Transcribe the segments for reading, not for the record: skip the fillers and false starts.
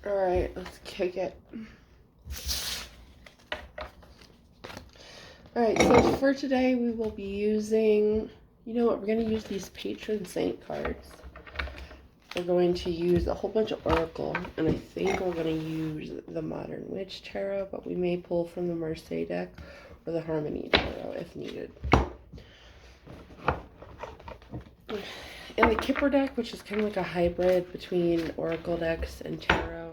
Alright, let's kick it. Alright, so for today we will be using, you know what, we're going to use these patron saint cards. We're going to use a whole bunch of Oracle, and I think we're going to use the Modern Witch Tarot, but we may pull from the Mercedes deck or the Harmony Tarot if needed. In the Kipper deck, which is kind of like a hybrid between Oracle decks and Tarot,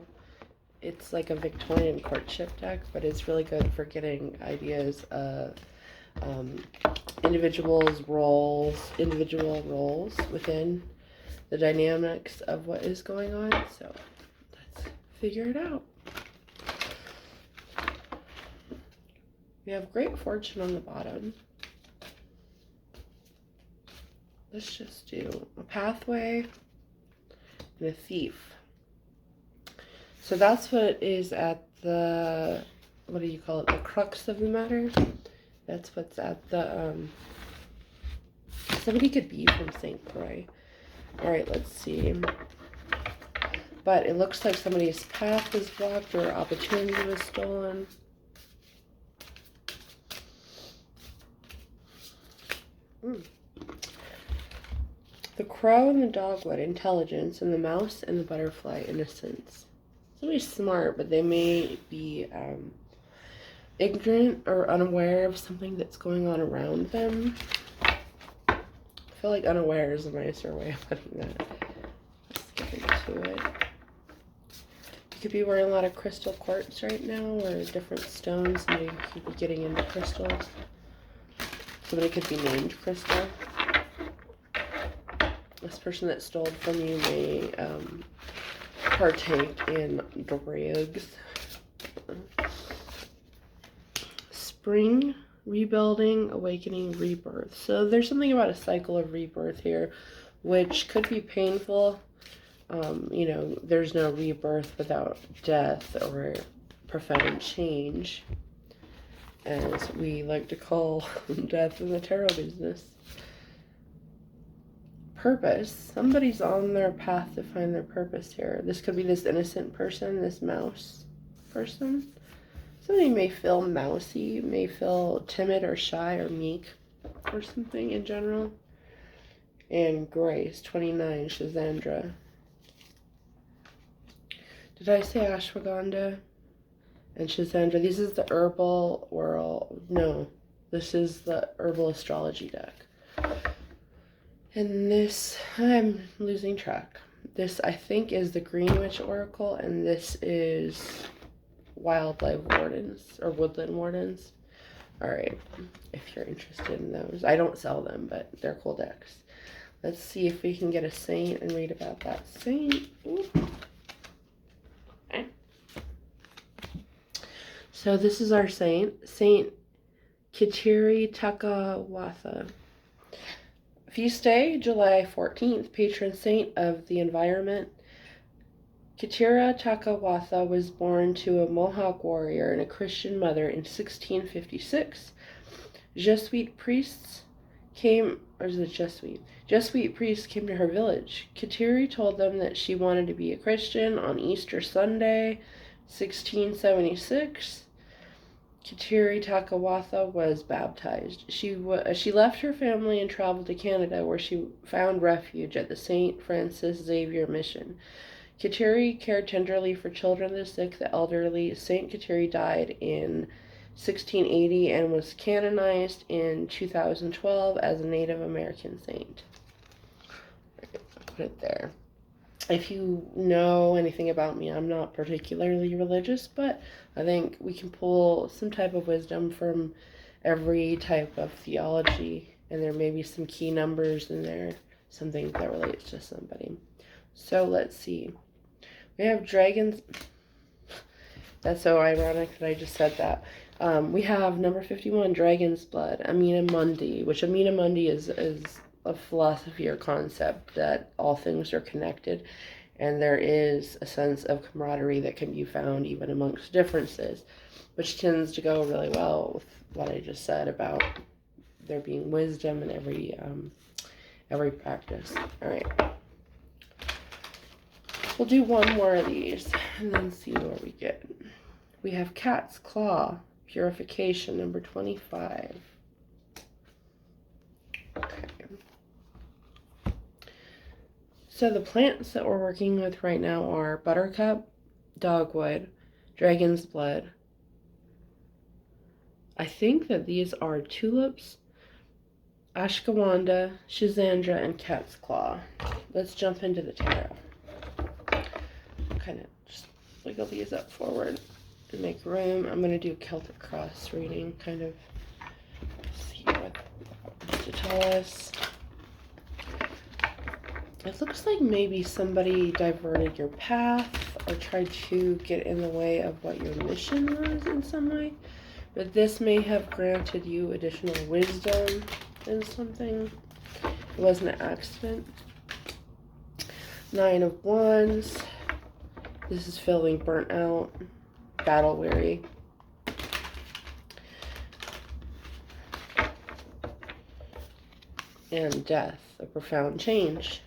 it's like a Victorian courtship deck, but it's really good for getting ideas of individual roles within the dynamics of what is going on. So let's figure it out. We have Great Fortune on the bottom. Let's just do a Pathway and a Thief. So that's what is at the, what do you call it, the crux of the matter. That's what's at the, somebody could be from St. Croix. Alright, let's see. But it looks like somebody's path was blocked or opportunity was stolen. The crow and the dogwood, intelligence, and the mouse and the butterfly, innocence. Somebody's smart, but they may be ignorant or unaware of something that's going on around them. I feel like unaware is a nicer way of putting that. Let's get into it. You could be wearing a lot of crystal quartz right now, or different stones. Somebody could be getting into crystals. Somebody could be named Crystal. This person that stole from you may partake in drugs. Spring, rebuilding, awakening, rebirth. So there's something about a cycle of rebirth here, which could be painful. You know, there's no rebirth without death or profound change, as we like to call death in the tarot business. Purpose. Somebody's on their path to find their purpose here. This could be this innocent person, this mouse person. Somebody may feel mousy, may feel timid or shy or meek or something in general. And Grace, 29, Shazandra. Did I say ashwagandha? And Shazandra. This is the herbal world. No, this is the herbal astrology deck. And this, I'm losing track. This, I think, is the Greenwich Oracle, and this is Wildlife Wardens, or Woodland Wardens. Alright, if you're interested in those. I don't sell them, but they're cool decks. Let's see if we can get a saint and read about that saint. Ooh. Okay. So this is our saint, Saint Kitchiri Takawatha. Feast day, July 14th, patron saint of the environment. Kitchira Takawatha was born to a Mohawk warrior and a Christian mother in 1656. Jesuit priests came, or is it Jesuit? Jesuit priests came to her village. Kitchiri told them that she wanted to be a Christian on Easter Sunday, 1676. Kitchiri Takawatha was baptized. She left her family and traveled to Canada, where she found refuge at the St. Francis Xavier Mission. Kitchiri cared tenderly for children, the sick, the elderly. Saint Kitchiri died in 1680 and was canonized in 2012 as a Native American saint. I'll put it there. If you know anything about me, I'm not particularly religious, but I think we can pull some type of wisdom from every type of theology, and there may be some key numbers in there, something that relates to somebody. So let's see. We have dragons. That's so ironic that I just said that. We have number 51, Dragon's Blood, Amina Mundi, which Amina Mundi is a philosophy or concept that all things are connected, and there is a sense of camaraderie that can be found even amongst differences, which tends to go really well with what I just said about there being wisdom in every practice. All right. We'll do one more of these and then see what we get. We have Cat's Claw, Purification, number 25. Okay. So the plants that we're working with right now are Buttercup, Dogwood, Dragon's Blood. I think that these are Tulips, Ashwagandha, Schizandra, and Cat's Claw. Let's jump into the tarot. Kind of just wiggle these up forward and make room. I'm going to do a Celtic Cross reading, kind of see what to tell us. It looks like maybe somebody diverted your path or tried to get in the way of what your mission was in some way. But this may have granted you additional wisdom in something. It wasn't an accident. 9 of Wands. This is feeling burnt out, battle weary. And death, a profound change.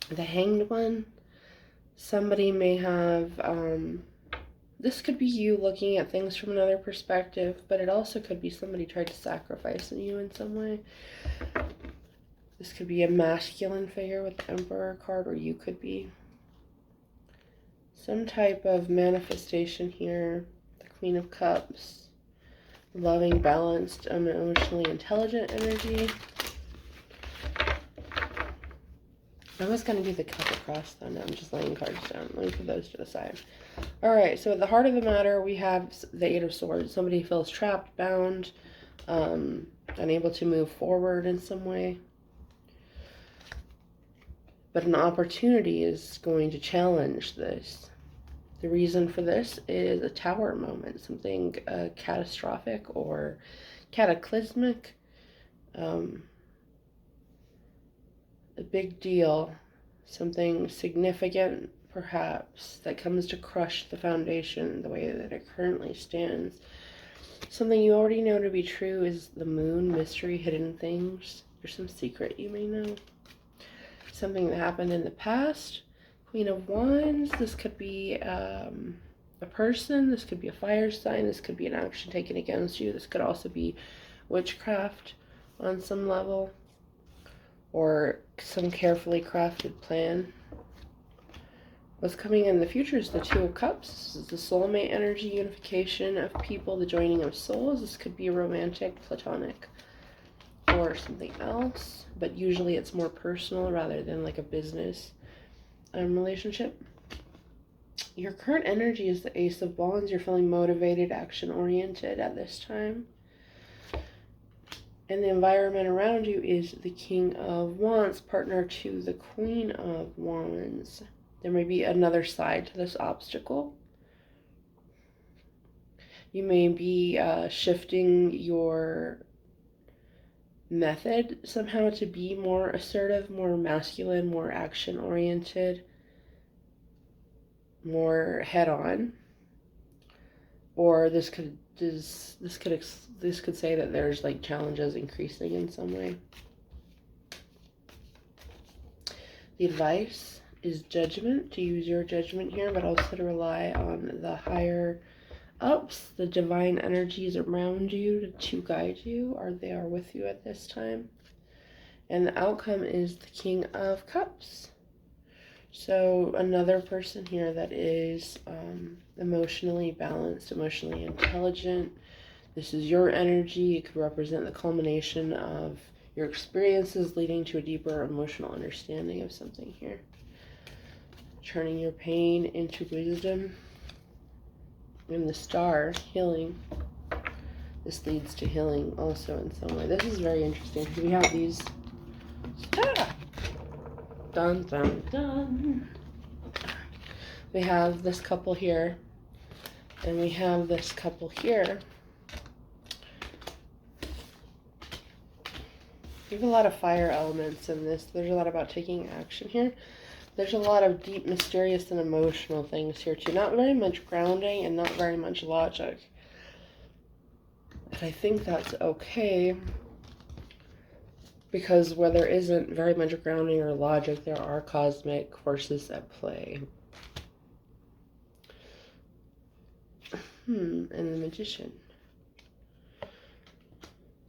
The Hanged One. Somebody may have, this could be you looking at things from another perspective, but it also could be somebody tried to sacrifice you in some way. This could be a masculine figure with the Emperor card, or you could be. Some type of manifestation here. The Queen of Cups. Loving, balanced, emotionally intelligent energy. I was going to do the Celtic Cross, though. Now I'm just laying cards down. Let me put those to the side. Alright, so at the heart of the matter, we have the Eight of Swords. Somebody feels trapped, bound, unable to move forward in some way. But an opportunity is going to challenge this. The reason for this is a tower moment, something catastrophic or cataclysmic. A big deal, something significant perhaps that comes to crush the foundation the way that it currently stands. Something you already know to be true is the moon, mystery, hidden things. There's some secret you may know. Something that happened in the past. Queen of Wands. This could be a person. This could be a fire sign. This could be an action taken against you. This could also be witchcraft on some level, or some carefully crafted plan. What's coming in the future is the Two of Cups. This is the soulmate energy, unification of people, the joining of souls. This could be romantic, platonic, or something else, but usually it's more personal rather than like a business relationship. Your current energy is the Ace of Wands. You're feeling motivated, action-oriented at this time. And the environment around you is the King of Wands, partner to the Queen of Wands. There may be another side to this obstacle. You may be shifting your method somehow to be more assertive, more masculine, more action-oriented, more head-on. Or this could say that there's like challenges increasing in some way. The advice is judgment, to use your judgment here, but also to rely on the higher ups, the divine energies around you to guide you, or they are with you at this time. And the outcome is the King of Cups. So another person here that is emotionally balanced, emotionally intelligent. This is your energy. It could represent the culmination of your experiences leading to a deeper emotional understanding of something here. Turning your pain into wisdom. And the Star, healing. This leads to healing also in some way. This is very interesting because we have these. Dun, dun, dun. We have this couple here, and we have this couple here. We have a lot of fire elements in this. There's a lot about taking action here. There's a lot of deep, mysterious, and emotional things here too. Not very much grounding and not very much logic. But I think that's okay. Because where there isn't very much grounding or logic, there are cosmic forces at play. And the Magician.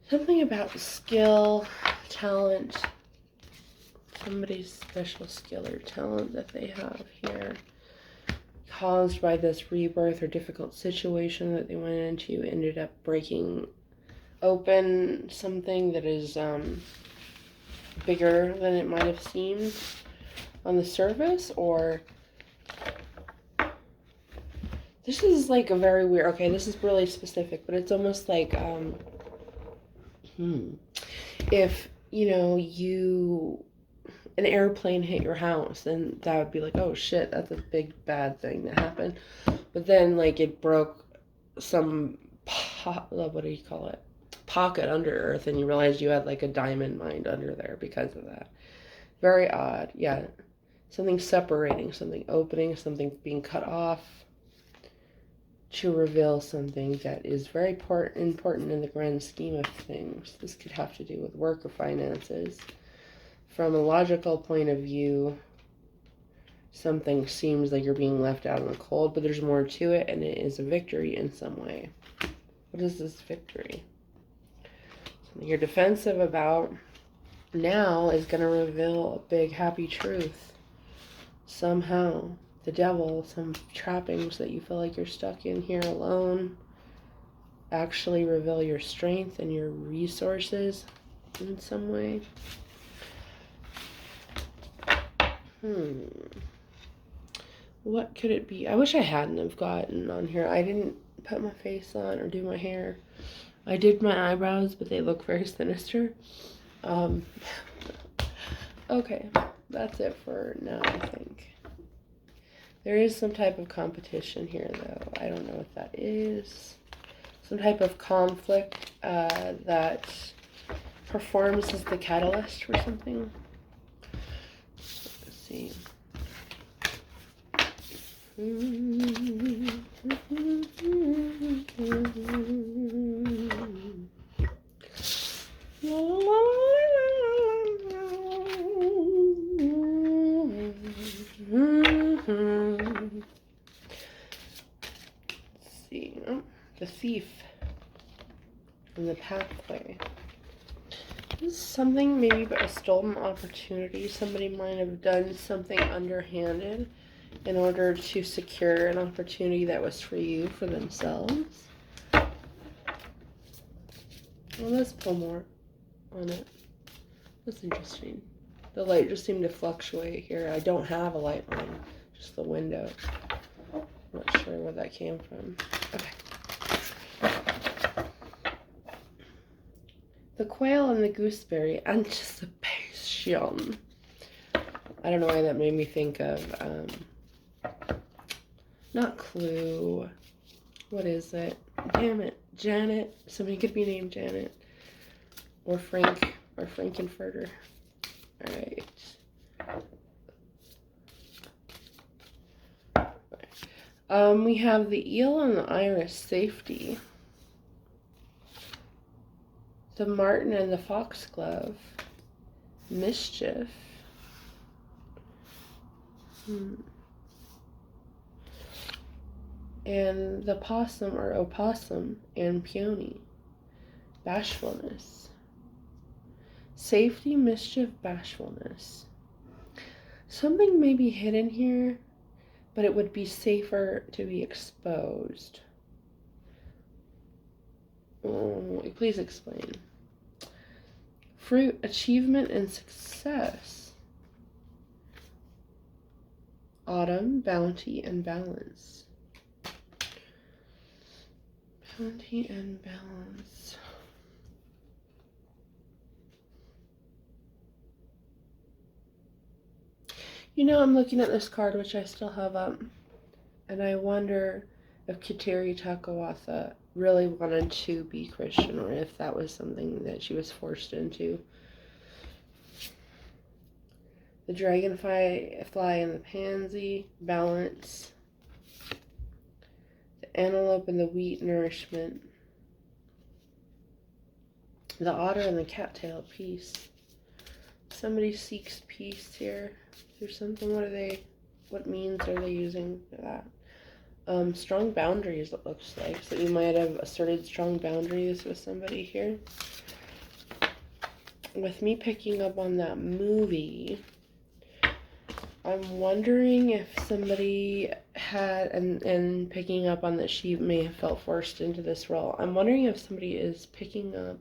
Something about skill, talent, somebody's special skill or talent that they have here, caused by this rebirth or difficult situation that they went into, ended up breaking open something that is bigger than it might have seemed on the surface. Or this is like a very weird, okay, this is really specific, but it's almost like if an airplane hit your house, then that would be like, oh shit, that's a big bad thing that happened. But then like it broke some what do you call it, pocket under earth, and you realized you had like a diamond mine under there because of that. Very odd. Yeah, something separating, something opening, something being cut off to reveal something that is very important in the grand scheme of things. This could have to do with work or finances. From a logical point of view, something seems like you're being left out in the cold, but there's more to it, and it is a victory in some way. What is this victory? Something you're defensive about now is going to reveal a big happy truth. Somehow, the devil, some trappings that you feel like you're stuck in here alone, actually reveal your strength and your resources in some way. What could it be? I wish I hadn't have gotten on here. I didn't put my face on or do my hair. I did my eyebrows, but they look very sinister. Okay, that's it for now, I think. There is some type of competition here, though. I don't know what that is. Some type of conflict that performs as the catalyst for something. Let's see. Let's see. Oh, the thief in the pathway. This is something maybe but a stolen opportunity. Somebody might have done something underhanded in order to secure an opportunity that was for you, for themselves. Well, let's pull more on it. That's interesting. The light just seemed to fluctuate here. I don't have a light on, just the window. I'm not sure where that came from. Okay. The quail and the gooseberry, anticipation. I don't know why that made me think of, not Clue. What is it? Damn it. Janet. Somebody could be named Janet. Or Frank. Or Frankenfurter. Alright. We have the eel and the iris, safety. The marten and the foxglove, mischief. And the possum or opossum and peony, bashfulness. Safety, mischief, bashfulness. Something may be hidden here, but it would be safer to be exposed. Oh, please explain. Fruit, achievement, and success. Autumn, bounty, and balance. Bounty and balance. You know, I'm looking at this card, which I still have up, and I wonder if Kateri Takamatha really wanted to be Christian, or if that was something that she was forced into. The dragonfly and the pansy, balance. The antelope and the wheat, nourishment. The otter and the cattail, peace. Somebody seeks peace here. There's something. What means are they using for that? Strong boundaries, it looks like. So you might have asserted strong boundaries with somebody here. With me picking up on that movie, I'm wondering if somebody had, and picking up on that she may have felt forced into this role. I'm wondering if somebody is picking up,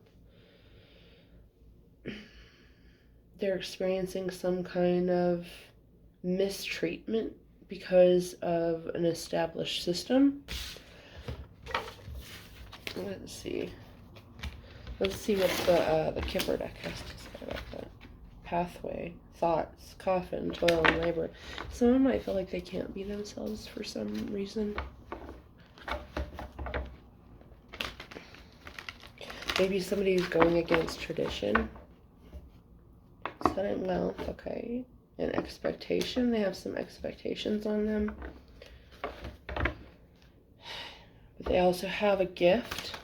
they're experiencing some kind of mistreatment because of an established system. Let's see. Let's see what the Kipper deck has to say about that. Pathway, thoughts, coffin, toil, and labor. Someone might feel like they can't be themselves for some reason. Maybe somebody's going against tradition. Sudden wealth, okay. And expectation, they have some expectations on them. But they also have a gift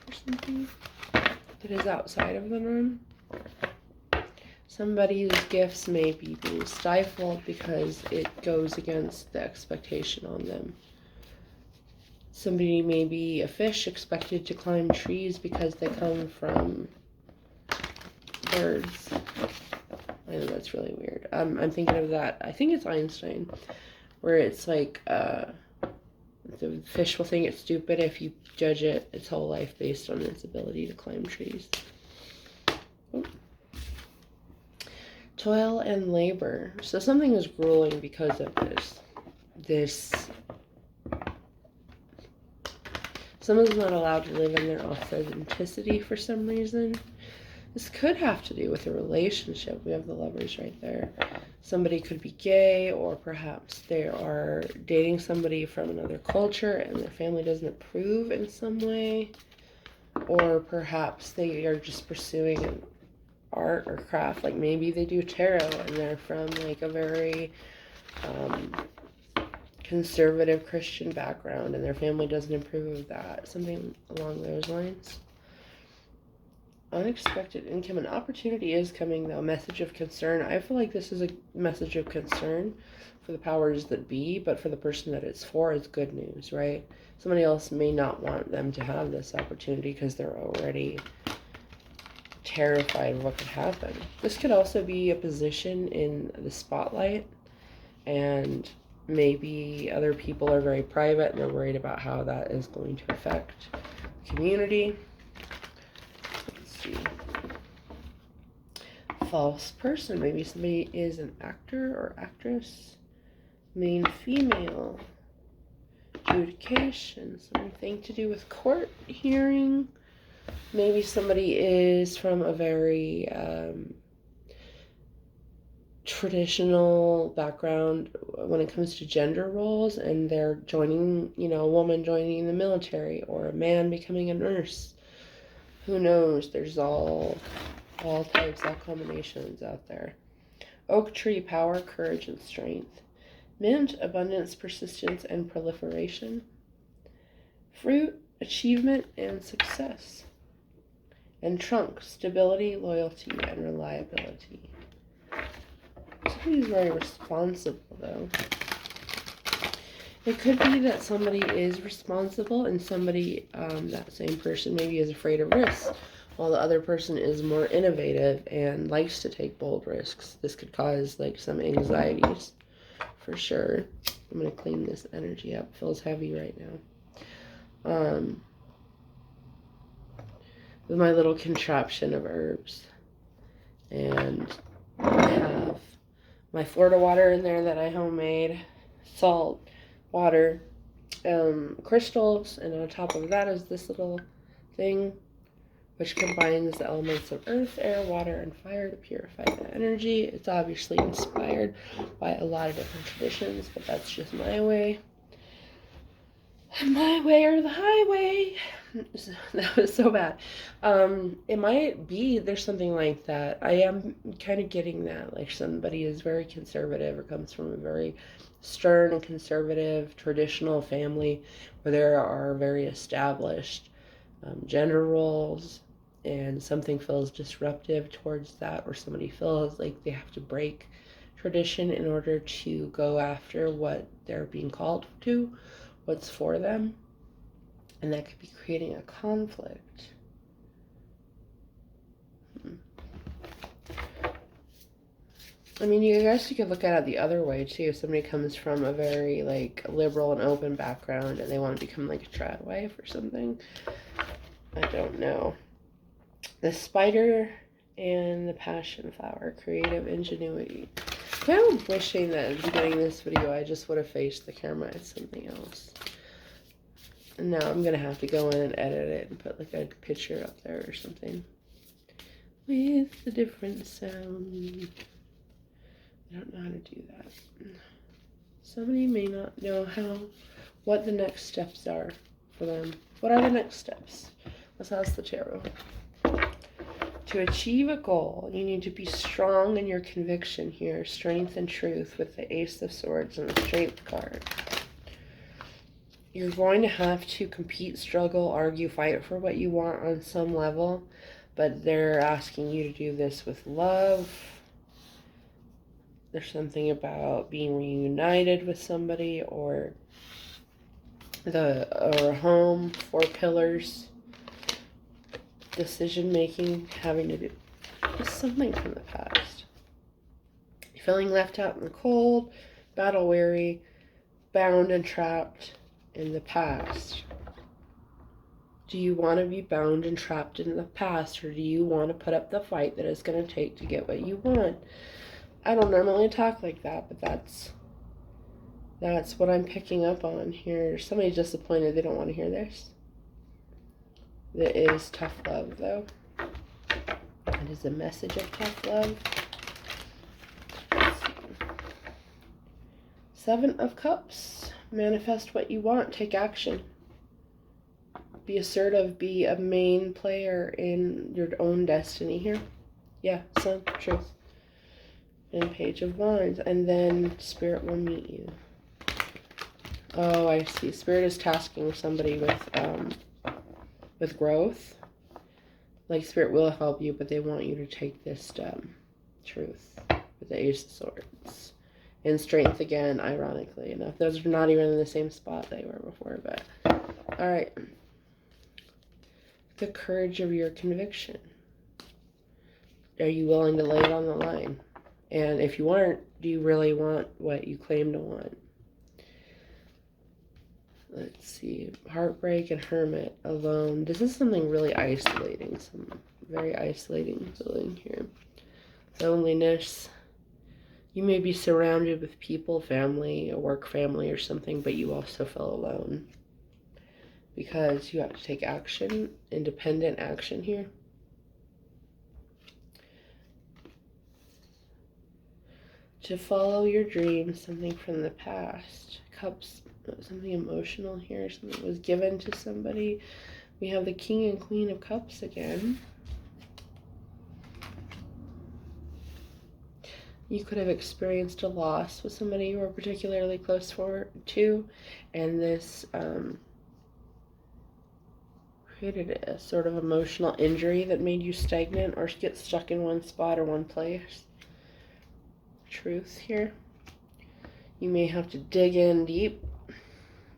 or something that is outside of the norm. Somebody's gifts may be being stifled because it goes against the expectation on them. Somebody may be a fish expected to climb trees because they come from birds. I know that's really weird. I'm thinking of that. I think it's Einstein, where it's like the fish will think it's stupid if you judge it its whole life based on its ability to climb trees. Oh. Toil and labor. So something is grueling because of this. Someone's not allowed to live in their authenticity for some reason. This could have to do with a relationship. We have the Lovers right there. Somebody could be gay, or perhaps they are dating somebody from another culture and their family doesn't approve in some way. Or perhaps they are just pursuing an art or craft. Like maybe they do tarot and they're from like a very conservative Christian background and their family doesn't approve of that. Something along those lines. Unexpected income and opportunity is coming, though. Message of concern. I feel like this is a message of concern for the powers that be, but for the person that it's for, it's good news, right? Somebody else may not want them to have this opportunity because they're already terrified of what could happen. This could also be a position in the spotlight, and maybe other people are very private and they're worried about how that is going to affect the community. False person. Maybe somebody is an actor or actress. Main female. Adjudication. Something to do with court hearing. Maybe somebody is from a very traditional background when it comes to gender roles, and they're joining, a woman joining the military or a man becoming a nurse. Who knows? There's all types, all combinations out there. Oak tree, power, courage, and strength. Mint, abundance, persistence, and proliferation. Fruit, achievement, and success. And trunk, stability, loyalty, and reliability. Somebody's very responsible, though. It could be that somebody is responsible and somebody, that same person maybe is afraid of risks, while the other person is more innovative and likes to take bold risks. This could cause like some anxieties for sure. I'm going to clean this energy up. It feels heavy right now. With my little contraption of herbs. And I have my Florida water in there that I homemade, salt, water, crystals, and on top of that is this little thing which combines the elements of earth, air, water, and fire to purify the energy. It's obviously inspired by a lot of different traditions, but that's just my way. My way or the highway. That was so bad. It might be there's something like that. I am kind of getting that, like somebody is very conservative or comes from a very stern and conservative traditional family where there are very established gender roles and something feels disruptive towards that, or somebody feels like they have to break tradition in order to go after what they're being called to, what's for them, and that could be creating a conflict. I mean, you guess you could look at it the other way too. If somebody comes from a very like liberal and open background and they want to become like a trad wife or something, I don't know. The spider and the passion flower, creative ingenuity. Kind of wishing that at the beginning of this video I just would have faced the camera as something else. And now I'm gonna have to go in and edit it and put like a picture up there or something with the different sound. I don't know how to do that. Somebody may not know what the next steps are for them. What are the next steps? Let's ask the tarot. To achieve a goal, you need to be strong in your conviction here. Strength and truth with the Ace of Swords and the Strength card. You're going to have to compete, struggle, argue, fight for what you want on some level, but they're asking you to do this with love. There's something about being reunited with somebody, or a home, 4 pillars, decision making, having to do with something from the past. Feeling left out in the cold, battle weary, bound and trapped in the past. Do you want to be bound and trapped in the past, or do you want to put up the fight that it's going to take to get what you want? I don't normally talk like that, but that's what I'm picking up on here. Somebody's disappointed they don't want to hear this. That is tough love, though. It is a message of tough love. Let's see. 7 of Cups. Manifest what you want. Take action. Be assertive. Be a main player in your own destiny here. Yeah, Sun, truth. And Page of Wands, and then Spirit will meet you. Oh, I see. Spirit is tasking somebody with growth. Like, Spirit will help you, but they want you to take this step. Truth with the Ace of Swords. And Strength again, ironically enough. Those are not even in the same spot they were before, but alright. The courage of your conviction. Are you willing to lay it on the line? And if you aren't, do you really want what you claim to want? Let's see. Heartbreak and Hermit. Alone. This is something really isolating. Some very isolating feeling here. Loneliness. You may be surrounded with people, family, a work family or something, but you also feel alone. Because you have to take action, independent action here. To follow your dreams, something from the past. Cups, something emotional here, something was given to somebody. We have the King and Queen of Cups again. You could have experienced a loss with somebody you were particularly close to, and this created a sort of emotional injury that made you stagnant or get stuck in one spot or one place. Truth here. You may have to dig in deep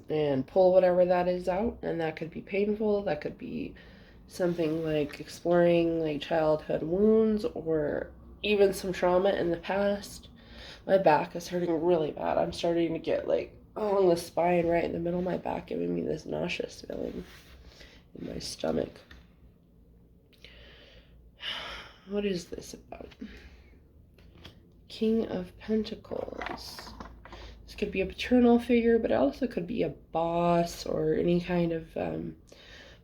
and pull whatever that is out, and that could be painful. That could be something like exploring like childhood wounds or even some trauma in the past. My back is hurting really bad. I'm starting to get like along the spine, right in the middle of my back, giving me this nauseous feeling in my stomach. What is this about? King of Pentacles. This could be a paternal figure, but it also could be a boss or any kind of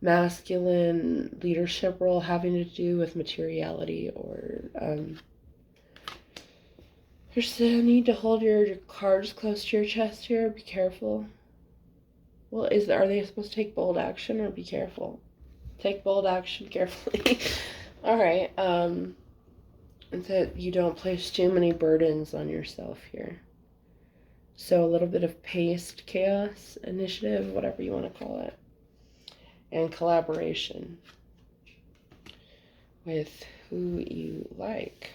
masculine leadership role having to do with materiality, or there's a need to hold your cards close to your chest here. Be careful. Well, are they supposed to take bold action or be careful? Take bold action carefully. All right. That you don't place too many burdens on yourself here. So a little bit of paced chaos, initiative, whatever you want to call it. And collaboration. with who you like.